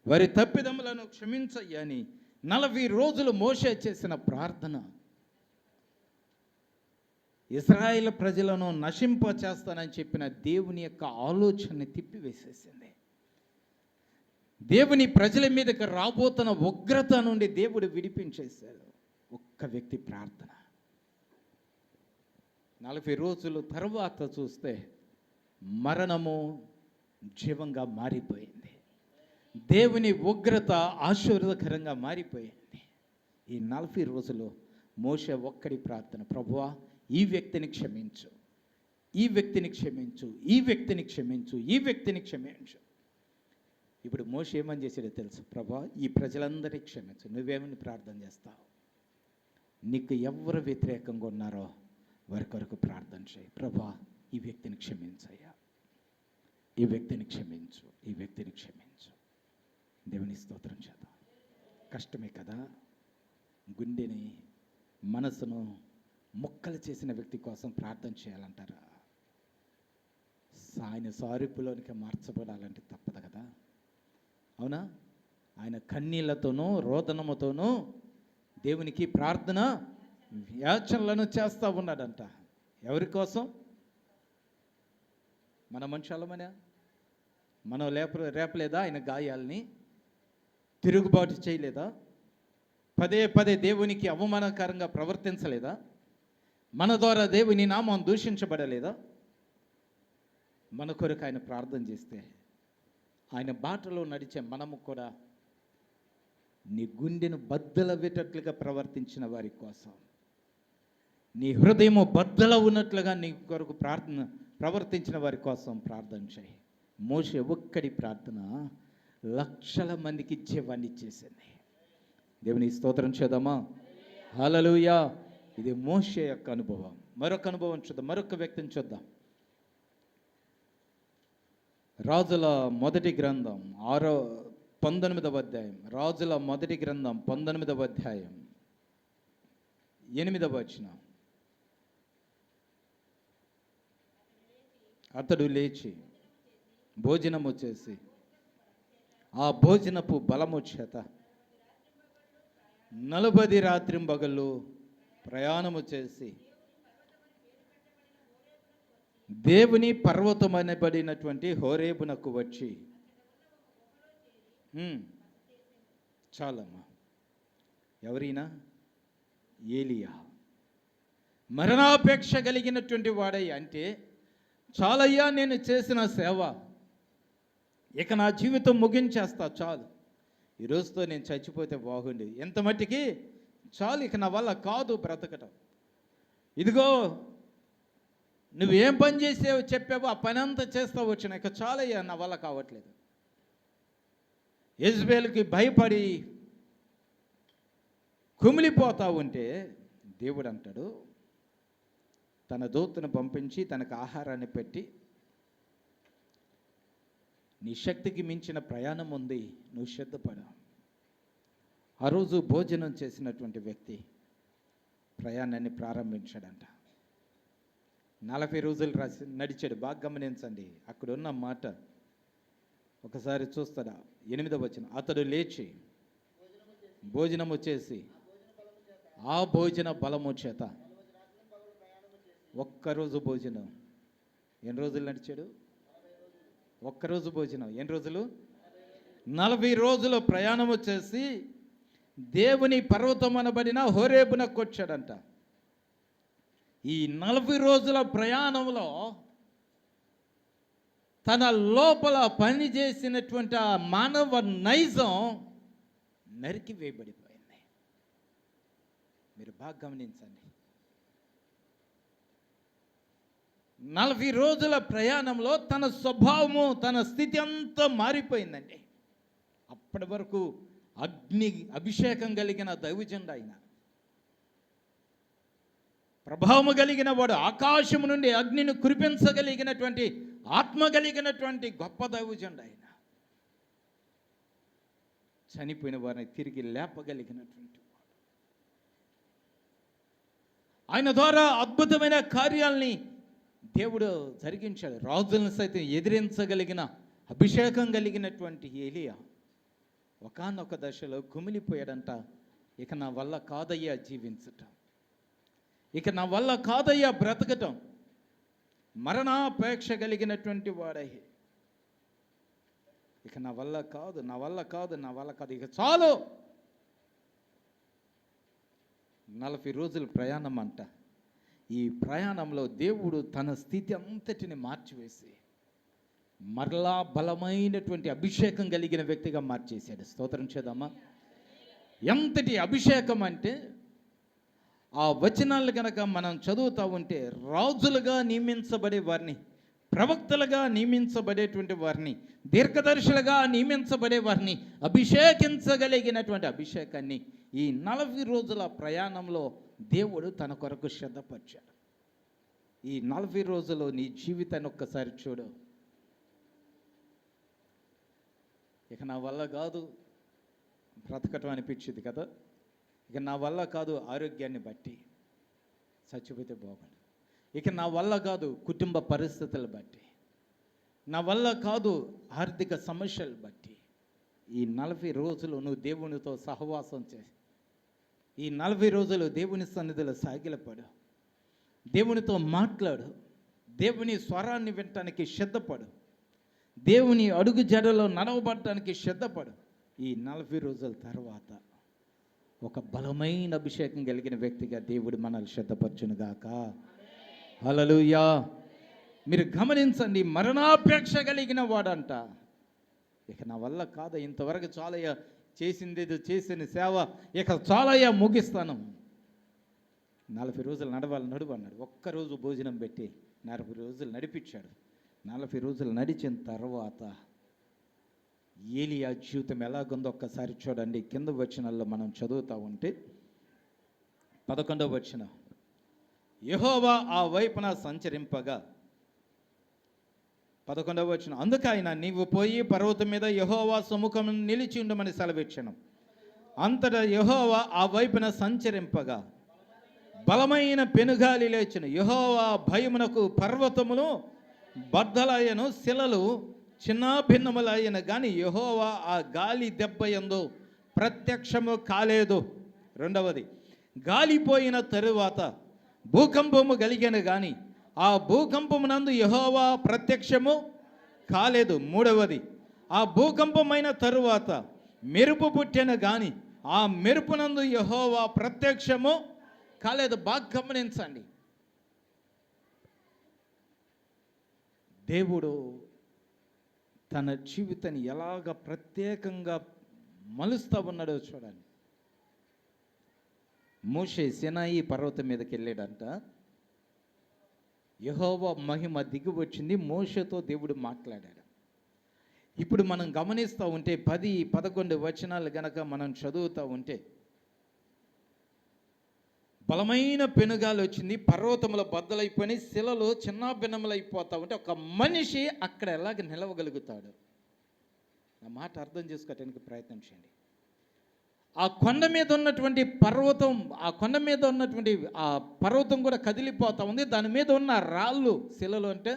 వారి తప్పిదములను క్షమించయ్యా అని 40 రోజులు మోషే చేసిన ప్రార్థన ఇశ్రాయేలు ప్రజలను నశింప చేస్తానని చెప్పిన దేవుని యొక్క ఆలోచనని తిప్పివేసేసింది. దేవుని ప్రజల మీదకి రాబోతున్న ఉగ్రత నుండి దేవుడు విడిపించేశాడు ఒక్క వ్యక్తి ప్రార్థన. 40 రోజుల తర్వాత చూస్తే మరణము జీవంగా మారిపోయింది. దేవుని ఉగ్రత ఆశీర్వాదకరంగా మారిపోయింది. ఈ 40 రోజులు మోషే ఒక్కడి ప్రార్థన, ప్రభువా ఈ వ్యక్తిని క్షమించు, ఈ వ్యక్తిని క్షమించు, ఈ వ్యక్తిని క్షమించు, ఈ వ్యక్తిని క్షమించు. ఇప్పుడు మోషే ఏమని చేసాడో తెలుసు, ప్రభువా ఈ ప్రజలందరినీ క్షమించు. నువ్వేమని ప్రార్థన చేస్తావు? నీకు ఎవరు వ్యతిరేకంగా ఉన్నారో వారి కొరకు ప్రార్థన చేయి. ప్రభువా ఈ వ్యక్తిని క్షమించయ్యా, ఈ వ్యక్తిని క్షమించు, ఈ వ్యక్తిని క్షమించు. దేవుని స్తోత్రం చేద్దాం. కష్టమే కదా, గుండెని మనసును ముక్కలు చేసిన వ్యక్తి కోసం ప్రార్థన చేయాలంటారా? ఆయన సారీపులోనికి మార్చబడాలంటే తప్పదు కదా, అవునా? ఆయన కన్నీళ్లతోనూ రోదనముతోనూ దేవునికి ప్రార్థన యాచనలను చేస్తూ ఉన్నాడంట. ఎవరి కోసం? మన మనుషులమనే మనం రేపలేదా ఆయన గాయాల్ని? తిరుగుబాటు చేయలేదా? పదే పదే దేవునికి అవమానకరంగా ప్రవర్తించలేదా? మన ద్వారా దేవుని నామం దూషించబడలేదా? మన కొరకు ఆయన ప్రార్థన చేస్తే, ఆయన బాటలో నడిచే మనము కూడా నీ గుండెను బద్దలవ్వేటట్లుగా ప్రవర్తించిన వారి కోసం, నీ హృదయము బద్దల ఉన్నట్లుగా నీ కొరకు ప్రవర్తించిన వారి కోసం ప్రార్థన చేయి. మోషే ఒక్కడి ప్రార్థన లక్షల మందికి ఇచ్చేవాడిని ఇచ్చేసింది. దేవుని స్తోత్రం చేద్దామా? హల్లెలూయా. ఇది మోషే యొక్క అనుభవం. మరొక అనుభవం చూద్దాం, మరొక వ్యక్తిని చూద్దాం. రాజుల మొదటి గ్రంథం 19వ అధ్యాయం. రాజుల మొదటి గ్రంథం 19వ అధ్యాయం 8వ వచనం. అతడు లేచి భోజనము చేసి ఆ భోజనపు బలము చేత 40 రాత్రింబగళ్ళు ప్రయాణము చేసి దేవుని పర్వతం అనబడినటువంటి హోరేబునకు వచ్చి, చాలమ్మా, ఎవరైనా ఏలియా మరణాపేక్ష కలిగినటువంటి వాడై, అంటే చాలయ్యా నేను చేసిన సేవ, ఇక నా జీవితం ముగించేస్తా, చాలు, ఈ రోజుతో నేను చచ్చిపోతే బాగుండి, ఎంత మట్టికి చాలు, ఇక నా వల్ల కాదు బ్రతకటం. ఇదిగో నువ్వేం పని చేసావు చెప్పావో ఆ పని అంతా చేస్తావు, వచ్చిన ఇక చాలయ్యా నా వల్ల కావట్లేదు. యెజబెలుకి భయపడి కుమిలిపోతా ఉంటే దేవుడు అంటాడు, తన దూతను పంపించి తనకు ఆహారాన్ని పెట్టి, నీ శక్తికి మించిన ప్రయాణం ఉంది, నువ్వు సిద్ధపడు. ఆ రోజు భోజనం చేసినటువంటి వ్యక్తి ప్రయాణాన్ని ప్రారంభించాడంట. 40 రోజులు నడిచాడు. బాగా గమనించండి, అక్కడ ఉన్న మాట ఒకసారి చూస్తాడా. 8వ వచనం. అతడు లేచి భోజనము చేసి ఆ భోజన బలము చేత, ఒక్కరోజు భోజనం, ఎన్ని రోజులు నడిచాడు? ఒక్కరోజు భోజనం ఎన్ని రోజులు? 40 రోజులు ప్రయాణము చేసి దేవుని పర్వతం అనబడిన హోరేబునకు వచ్చాడంట. ఈ 40 రోజుల ప్రయాణంలో తన లోపల పని చేసినటువంటి ఆ మానవ నైజం నరికి వేయబడిపోయింది. మీరు బాగా గమనించండి. 40 రోజుల ప్రయాణంలో తన స్వభావము, తన స్థితి అంతా మారిపోయిందండి. అప్పటి వరకు అభిషేకం కలిగిన దైవజనుడు ఆయన, ప్రభావము కలిగిన వాడు, ఆకాశము నుండి అగ్నిని కురిపించగలిగినటువంటి ఆత్మ కలిగినటువంటి గొప్ప దైవజనుడు ఆయన. చనిపోయిన వారిని తిరిగి లేపగలిగినటువంటి వాడు. ఆయన ద్వారా అద్భుతమైన కార్యాలని దేవుడు జరిగించాడు. రాజులను సైతం ఎదిరించగలిగిన అభిషేకం కలిగినటువంటి ఏలియా ఒకానొక దశలో కుమిలిపోయాడంట. ఇక నా వల్ల కాదయ్యా జీవించటం, ఇక నా వల్ల కాదయ్యా బ్రతకటం, మరణాపేక్ష కలిగినటువంటి వాడై ఇక నా వల్ల కాదు, నా వల్ల కాదు, నా వల్ల కాదు, ఇక చాలు. 40 రోజుల ప్రయాణం అంట. ఈ ప్రయాణంలో దేవుడు తన స్థితి అంతటిని మార్చివేసి మరలా బలమైనటువంటి అభిషేకం కలిగిన వ్యక్తిగా మార్చేశాడు. స్తోత్రం చేద్దామా. ఎంతటి అభిషేకం అంటే, ఆ వచనాలు కనుక మనం చదువుతూ ఉంటే, రాజులుగా నియమించబడే వారిని, ప్రవక్తలుగా నియమించబడేటువంటి వారిని, దీర్ఘదర్శులుగా నియమించబడే వారిని అభిషేకించగలిగినటువంటి అభిషేకాన్ని ఈ 40 రోజుల ప్రయాణంలో దేవుడు తన కొరకు సిద్ధపరిచాడు. ఈ 40 రోజులు నీ జీవితాన్ని ఒక్కసారి చూడు. ఇక నా వల్ల కాదు బ్రతకటం అనిపించింది కదా, ఇక నా వల్ల కాదు ఆరోగ్యాన్ని బట్టి చచ్చిపోతే బాగుండు, ఇక నా వల్ల కాదు కుటుంబ పరిస్థితులు బట్టి, నా వల్ల కాదు ఆర్థిక సమస్యలు బట్టి. ఈ 40 రోజులు నువ్వు దేవునితో సహవాసం చేసి, ఈ 40 రోజులు దేవుని సన్నిధిలో సాగిలపడు, దేవునితో మాట్లాడు, దేవుని స్వరాన్ని వినటానికి సిద్ధపడు, దేవుని అడుగు జడలో నడవబడటానికి సిద్ధపడు. ఈ 40 రోజుల తర్వాత ఒక బలమైన అభిషేకం కలిగిన వ్యక్తిగా దేవుడు మనల్ని సిద్ధపరచునుగాక. హల్లెలూయా. మీరు గమనించండి, మరణాపేక్ష కలిగిన వాడంట. ఇక నా వల్ల కాదు, ఇంతవరకు చాలయ్యా, చేసింది చేసిన సేవ, ఇక చాలయ్యా ముగిస్తాను. 40 రోజులు నడువు అన్నాడు. ఒక్కరోజు భోజనం పెట్టి 40 రోజులు నడిపించాడు. 40 రోజులు నడిచిన తర్వాత ఏలియా జీవితం ఎలాగుందో ఒక్కసారి చూడండి. కింద వచనాల్లో మనం చదువుతూ ఉంటే 11వ వచనం, యెహోవా ఆ వైపున సంచరింపగా, 11వ వచనం, అందుకు ఆయన, నీవు పోయి పర్వతం మీద యెహోవా సముఖం నిలిచి ఉండమని సెలవిచ్చెను. అంతటా యెహోవా ఆ వైపున సంచరింపగా బలమైన పెనుగాలి లేచెను. యెహోవా భయమునకు పర్వతమును బద్దలయ్యను, శిలలు చిన్న భిన్నములయ్యన, కానీ యెహోవా ఆ గాలి దెబ్బ యందు ప్రత్యక్షము కాలేదు. 2వది, గాలిపోయిన తరువాత భూకంపము కలిగెను, కానీ ఆ భూకంపమునందు యెహోవా ప్రత్యక్షము కాలేదు. 3వది, ఆ భూకంపమైన తరువాత మెరుపు పుట్టెను, కానీ ఆ మెరుపునందు యెహోవా ప్రత్యక్షము కాలేదు. బాగా గమనించండి, దేవుడు తన జీవితాన్ని ఎలాగ ప్రత్యేకంగా మలుస్తూ ఉన్నాడో చూడండి. మోషే సినాయి పర్వతం మీదకి వెళ్ళాడంట. యెహోవా మహిమ దిగి వచ్చింది, మోషేతో దేవుడు మాట్లాడాడు. ఇప్పుడు మనం గమనిస్తూ ఉంటే 10, 11 వచనాలు గనక మనం చదువుతూ ఉంటే, బలమైన పెనుగాలు వచ్చింది, పర్వతముల బద్దలైపోయి శిలలు చిన్న భిన్నములు అయిపోతా ఉంటే ఒక మనిషి అక్కడ ఎలాగ నిలవగలుగుతాడు? నా మాట అర్థం చేసుకోవటానికి ప్రయత్నం చేయండి. ఆ కొండ మీద ఉన్నటువంటి పర్వతం, ఆ కొండ మీద ఉన్నటువంటి ఆ పర్వతం కూడా కదిలిపోతూ ఉంది. దాని మీద ఉన్న రాళ్ళు, శిలలు అంటే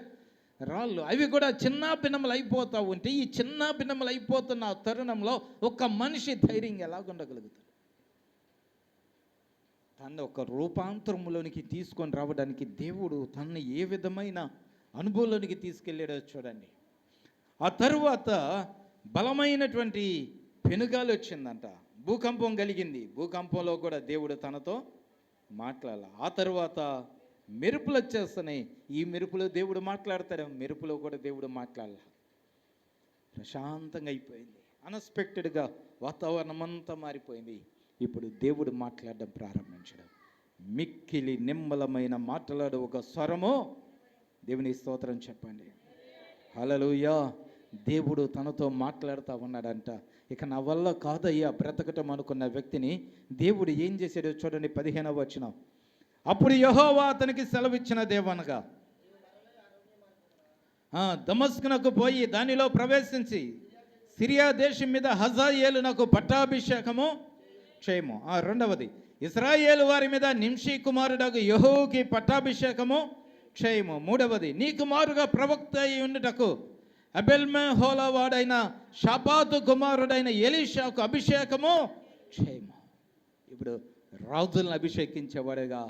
రాళ్ళు, అవి కూడా చిన్న భిన్నములు అయిపోతూ ఉంటే, ఈ చిన్న భిన్నములు అయిపోతున్న తరుణంలో ఒక మనిషి ధైర్యంగా ఎలాగ ఉండగలుగుతాడు? తన ఒక రూపాంతరంలోనికి తీసుకొని రావడానికి దేవుడు తనని ఏ విధమైన అనుభవంలోనికి తీసుకెళ్ళాడో చూడండి. ఆ తరువాత బలమైనటువంటి పెనుగాలి వచ్చిందంట, భూకంపం కలిగింది. భూకంపంలో కూడా దేవుడు తనతో మాట్లాడాలి. ఆ తరువాత మెరుపులు వచ్చేస్తున్నాయి. ఈ మెరుపులో దేవుడు మాట్లాడతాడు, మెరుపులో కూడా దేవుడు మాట్లాడాలి. ప్రశాంతంగా అయిపోయింది. అన్ఎక్స్పెక్టెడ్గా వాతావరణం అంతా మారిపోయింది. ఇప్పుడు దేవుడు మాట్లాడడం ప్రారంభించడం, మిక్కిలి నిమ్మలమైన మాట్లాడు ఒక స్వరము. దేవుని స్తోత్రం చెప్పండి. హల్లెలూయా. దేవుడు తనతో మాట్లాడుతూ ఉన్నాడంట. ఇక నా వల్ల కాదయ్యా బ్రతకటం అనుకున్న వ్యక్తిని దేవుడు ఏం చేశాడో చూడండి. 15వ వచనం, అప్పుడు యెహోవా అతనికి సెలవిచ్చిన దేవనగా, దమస్కునకు పోయి దానిలో ప్రవేశించి సిరియా దేశం మీద హజాయేలునకు పట్టాభిషేకము చేయము. 2వది, ఇశ్రాయేలు వారి మీద నింషి కుమారుడకు యెహోవాకి పట్టాభిషేకము చేయము. 3వది, నీ కుమారుగా ప్రవక్త అయి ఉండుటకు అబెల్మెహోలా వాడైన షాపాతు కుమారుడైన ఎలీషాకు అభిషేకము చేయము. ఇప్పుడు రాజులను అభిషేకించేవాడుగా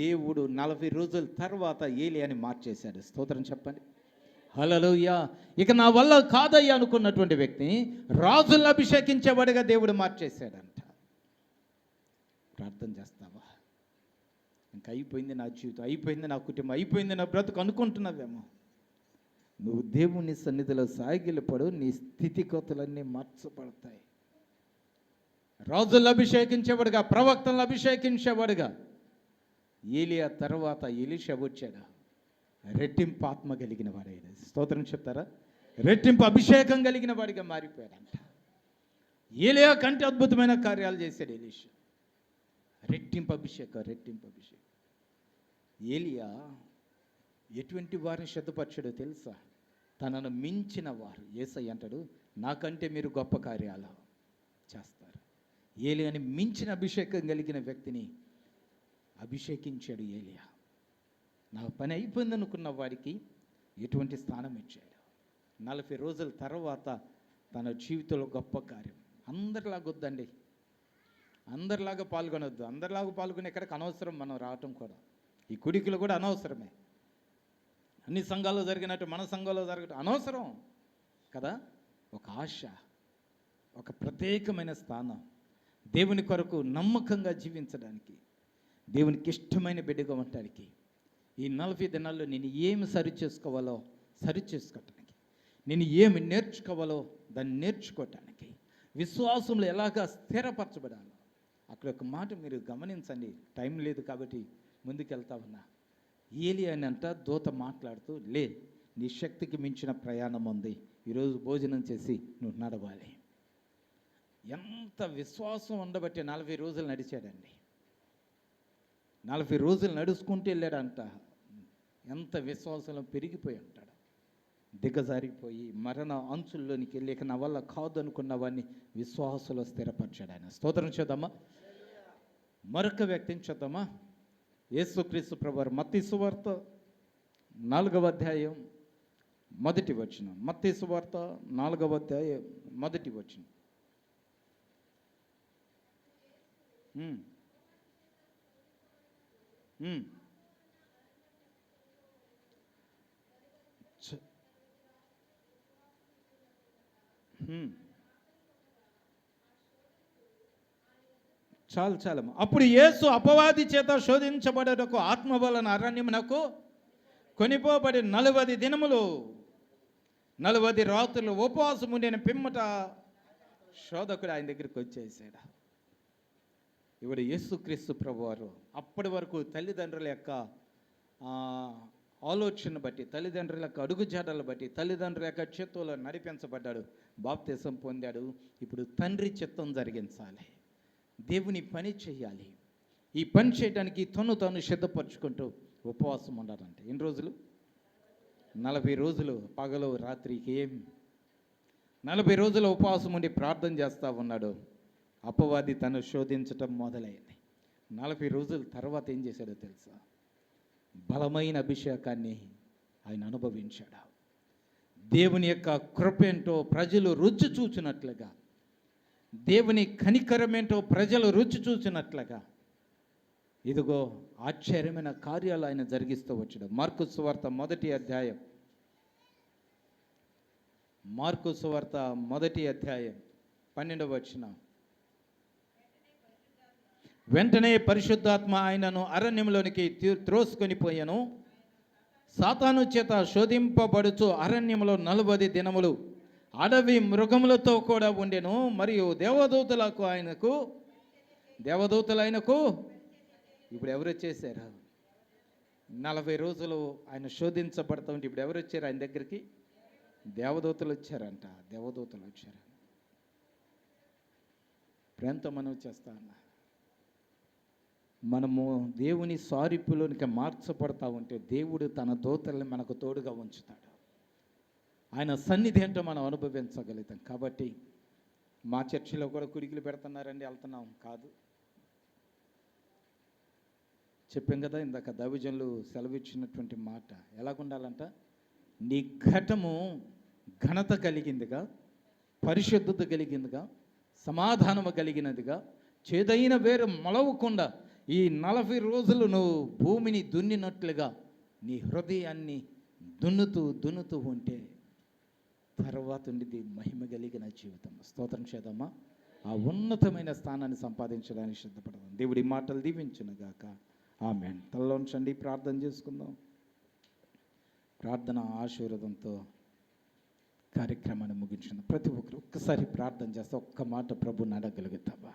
దేవుడు 40 రోజుల తర్వాత ఏలియాని మార్చేశాడు. స్తోత్రం చెప్పండి, హల్లెలూయా. ఇక నా వల్ల కాదయ్యా అనుకున్నటువంటి వ్యక్తిని రాజులను అభిషేకించేవాడుగా దేవుడు మార్చేశాడంట. ప్రార్థన చేస్తావా? ఇంకా అయిపోయింది నా జీవితం, అయిపోయింది నా కుటుంబం, అయిపోయింది నా బ్రతుకు అనుకుంటున్నావేమో. నువ్వు దేవుని సన్నిధిలో సాగిలపడు, నీ స్థితిగతులన్నీ మార్చబడతాయి. రాజులను అభిషేకించేవాడుగా, ప్రవక్తలను అభిషేకించేవాడుగా ఏలియా తర్వాత ఎలీషా వచ్చాడు. రెట్టింపు ఆత్మ కలిగిన వాడైన, స్తోత్రం చెప్తారా, రెట్టింపు అభిషేకం కలిగిన వాడిగా మారిపోయాడంట. ఏలియా కంటే అద్భుతమైన కార్యాలు చేశాడు ఎలీషా. రెట్టింపు అభిషేకం, రెట్టింపు అభిషేకం. ఏలియా ఎటువంటి వారిని సిద్ధపరచాడో తెలుసా? తనను మించిన వారు, యేసయ్య అంటాడు, నాకంటే మీరు గొప్ప కార్యాలు చేస్తారు. ఏలియాని మించిన అభిషేకం కలిగిన వ్యక్తిని అభిషేకించాడు ఏలియా. నా పని అయిపోయింది అనుకున్న వాడికి ఎటువంటి స్థానం ఇచ్చాడు. 40 రోజుల తర్వాత తన జీవితంలో గొప్ప కార్యం. అందరిలాగా వద్దండి, అందరిలాగా పాల్గొనొద్దు. అందరిలాగా పాల్గొనే ఎక్కడికి అనవసరం మనం రావటం కూడా. ఈ కుడికిలు కూడా అనవసరమే. అన్ని సంఘాల్లో జరిగినట్టు మన సంఘంలో జరగటం అనవసరం కదా. ఒక ఆశ, ఒక ప్రత్యేకమైన స్థానం, దేవుని కొరకు నమ్మకంగా జీవించడానికి, దేవునికి ఇష్టమైన బిడ్డగా ఉండటానికి ఈ 40 దినాల్లో నేను ఏమి సరిచేసుకోవాలో సరిచేసుకోవటానికి, నేను ఏమి నేర్చుకోవాలో దాన్ని నేర్చుకోవటానికి, విశ్వాసంలో ఎలాగా స్థిరపరచబడాలో. అక్కడ ఒక మాట మీరు గమనించండి, టైం లేదు కాబట్టి ముందుకెళ్తా ఉన్నా. ఏలియా అని అంట దూత మాట్లాడుతూ, లే, నీ శక్తికి మించిన ప్రయాణం ఉంది, ఈరోజు భోజనం చేసి నువ్వు నడవాలి. ఎంత విశ్వాసం ఉండబట్టి 40 రోజులు నడిచాడండి. 40 రోజులు నడుచుకుంటూ వెళ్ళాడంట. ఎంత విశ్వాసంలో పెరిగిపోయి ఉంటాడు. దిగజారిపోయి మరణ అంచుల్లోనికి వెళ్ళి ఇక నా వల్ల కాదు అనుకున్న వాడిని విశ్వాసంలో స్థిరపరిచాడు ఆయన. స్తోత్రం చేద్దామా? మరొక వ్యక్తిని చూద్దామా? యేసుక్రీస్తు ప్రభువారు మత్తయి సువార్త 4వ అధ్యాయం 1వ వచనం. మత్తయి సువార్త 4వ అధ్యాయం 1వ వచనం. చాలు. అప్పుడు యేసు అపవాది చేత శోధించబడటకు ఆత్మ వలన అరణ్యమునకు కొనిపోబడి 40 దినములు 40 రాత్రులు ఉపవాసం ఉండిన పిమ్మట శోధకుడు ఆయన దగ్గరికి వచ్చేసాడు. ఇప్పుడు యేసుక్రీస్తు ప్రభువారు అప్పటి వరకు తల్లిదండ్రుల యొక్క ఆలోచన బట్టి, తల్లిదండ్రుల యొక్క అడుగుజాడలు బట్టి, తల్లిదండ్రుల యొక్క చిత్తంలో నడిపించబడ్డాడు, బాప్తిసం పొందాడు. ఇప్పుడు తండ్రి చిత్తం జరిగించాలి, దేవుని పని చేయాలి. ఈ పని చేయడానికి తను సిద్ధపరచుకుంటూ ఉపవాసం ఉండాలంటే ఎన్ని రోజులు? 40 రోజులు, పగలు రాత్రికి ఏం 40 రోజులు ఉపవాసం ఉండి ప్రార్థన చేస్తూ ఉన్నాడు. అపవాది తను శోధించటం మొదలైంది. 40 రోజుల తర్వాత ఏం చేశాడో తెలుసా? బలమైన అభిషేకాన్ని ఆయన అనుభవించాడు. దేవుని యొక్క కృపేంటో ప్రజలు రుచి చూచినట్లుగా, దేవుని కనికరమేంటో ప్రజలు రుచి చూచినట్లుగా ఇదిగో ఆశ్చర్యమైన కార్యాలు ఆయన జరిగిస్తూ వచ్చాడు. మార్కు సువార్త 1వ అధ్యాయం, మార్కు సువార్త 1వ అధ్యాయం 12వ వచనం. వెంటనే పరిశుద్ధాత్మ ఆయనను అరణ్యంలోనికి త్రోసుకొని పోయాను. సాతాను చేత శోధింపబడుచు అరణ్యంలో 40 దినములు అడవి మృగములతో కూడా ఉండెను. మరియు దేవదూతలు ఆయనకు ఇప్పుడు ఎవరు వచ్చేసారు? 40 రోజులు ఆయన శోధించబడతా ఉంటే ఇప్పుడు ఎవరు వచ్చారు ఆయన దగ్గరికి? దేవదూతలు వచ్చారంట. దేవదూతలు వచ్చారు. ప్రేమతో మనం చేస్తా ఉన్నా, మనము దేవుని సారీపులోనికి మార్చబడతా ఉంటే దేవుడు తన దూతల్ని మనకు తోడుగా ఉంచుతాడు. ఆయన సన్నిధి ఏంటో మనం అనుభవించగలుగుతాం. కాబట్టి మా చర్చిలో కూడా కుడికిలు పెడుతున్నారండి, వెళ్తున్నాం కాదు. చెప్పాం కదా ఇందాక దైవజనులు సెలవిచ్చినటువంటి మాట ఎలాగుండాలంట? నీ ఘటము ఘనత కలిగిందిగా, పరిశుద్ధత కలిగిందిగా, సమాధానము కలిగినదిగా, చేదైన వేరు మొలవకుండా ఈ 40 రోజులు నువ్వు భూమిని దున్నినట్లుగా నీ హృదయాన్ని దున్నుతూ ఉంటే తర్వాత ఉండేది మహిమ కలిగిన జీవితం. స్తోత్రం చేద్దామా. ఆ ఉన్నతమైన స్థానాన్ని సంపాదించడానికి సిద్ధపడదాం. దేవుడి మాటలు దీవించునుగాక. ఆమేన్. తలలో ఉంచండి, ప్రార్థన చేసుకుందాం. ప్రార్థన ఆశీర్వాదంతో కార్యక్రమాన్ని ముగించిన ప్రతి ఒక్కరు ఒక్కసారి ప్రార్థన చేస్తే ఒక్క మాట ప్రభుని అడగలుగుతావా?